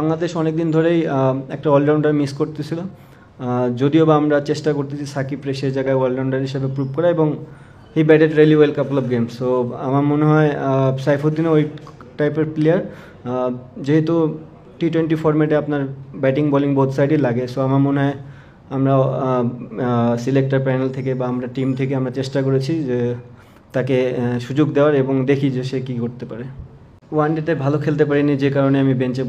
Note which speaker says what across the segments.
Speaker 1: বাংলাদেশ অনেক দিন ধরেই একটা অলরাউন্ডার মিস করতেছিল, যদিও বা আমরা চেষ্টা করতেছি সাকিবরে সেই জায়গায় অলরাউন্ডার হিসেবে প্রুভ করা, এবং he batted really well couple of games. So আমার মনে হয় সাইফুদ্দিনও ওই টাইপের প্লেয়ার, যেহেতু টি-20 ফরম্যাটে আপনার ব্যাটিং বোলিং বোথ সাইডই লাগে। সো আমার মনে হয় আমরা সিলেক্টর প্যানেল থেকে বা আমরা টিম থেকে আমরা চেষ্টা করেছি যে তাকে সুযোগ দেওয়ার, এবং দেখি যে সে কী করতে পারে। ওয়ানডেতে ভালো খেলতে পারিনি, যে কারণে আমি বেঞ্চে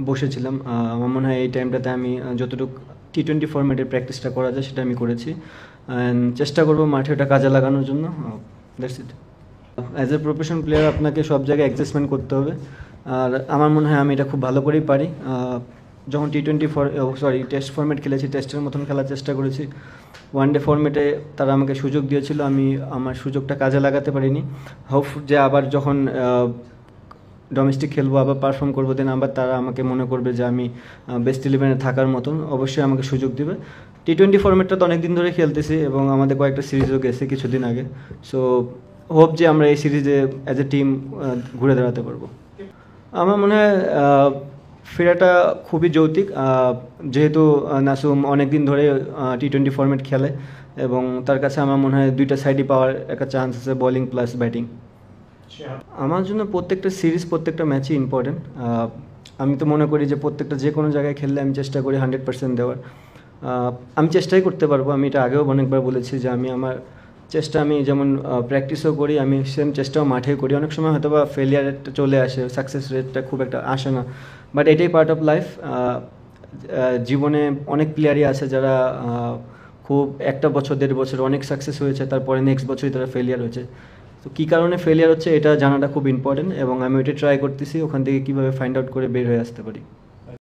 Speaker 1: বসেছিলাম। আমার মনে হয় এই টাইমটাতে আমি যতটুকু টি-20 ফরম্যাটের প্র্যাকটিসটা করা যায় সেটা আমি করেছি, অ্যান্ড চেষ্টা করবো মাঠে ওটা কাজে লাগানোর জন্য। That's it. As a professional player আপনাকে সব জায়গায় অ্যাডজাস্টমেন্ট করতে হবে, আর আমার মনে হয় আমি এটা খুব ভালো করেই পারি। যখন টেস্ট ফরম্যাট খেলেছি, টেস্টের মতন খেলার চেষ্টা করেছি। ওয়ানডে ফরম্যাটে তারা আমাকে সুযোগ দিয়েছিল, আমি আমার সুযোগটা কাজে লাগাতে পারিনি। হোপ যে আবার যখন ডোমেস্টিক খেলবো, আবার পারফর্ম করবো, দেন আবার তারা আমাকে মনে করবে যে আমি বেস্ট 11-এ থাকার মতন, অবশ্যই আমাকে সুযোগ দেবে। টি-20 ফরম্যাটটা তো অনেক দিন ধরে খেলতেছি, এবং আমাদের কয়েকটা সিরিজও গেছে কিছুদিন আগে। সো হোপ যে আমরা এই সিরিজে অ্যাজ এ টিম ঘুরে দাঁড়াতে পারবো। আমার মনে হয় ফেরাটা খুবই যৌক্তিক, যেহেতু নাসুম অনেক দিন ধরে টি-20 ফরম্যাট খেলে, এবং তার কাছে আমার মনে হয় দুইটা সাইডই পাওয়ার একটা চান্স আছে, বোলিং প্লাস ব্যাটিং। আমার জন্য প্রত্যেকটা সিরিজ, প্রত্যেকটা ম্যাচই ইম্পর্টেন্ট। আমি তো মনে করি যে প্রত্যেকটা যে কোনো জায়গায় খেললে আমি চেষ্টা করি 100% দেওয়ার। আমি চেষ্টাই করতে পারবো, আমি এটা আগেও অনেকবার বলেছি যে আমার চেষ্টা, আমি যেমন প্র্যাকটিসও করি, আমি সেম চেষ্টাও মাঠেও করি। অনেক সময় হয়তো বা ফেলিয়ার রেটটা চলে আসে, সাকসেস রেটটা খুব একটা আসে না, বাট এটাই পার্ট অফ লাইফ। জীবনে অনেক প্লেয়ারই আছে যারা খুব একটা বছর 1.5 বছর অনেক সাকসেস হয়েছে, তারপরে নেক্সট বছরই তারা ফেলিয়ার হয়েছে। তো কী কারণে ফেলিয়ার হচ্ছে এটা জানাটা খুব ইম্পর্টেন্ট, এবং আমি ওইটা ট্রাই করতেছি ওখান থেকে কীভাবে ফাইন্ড আউট করে বের হয়ে আসতে পারি।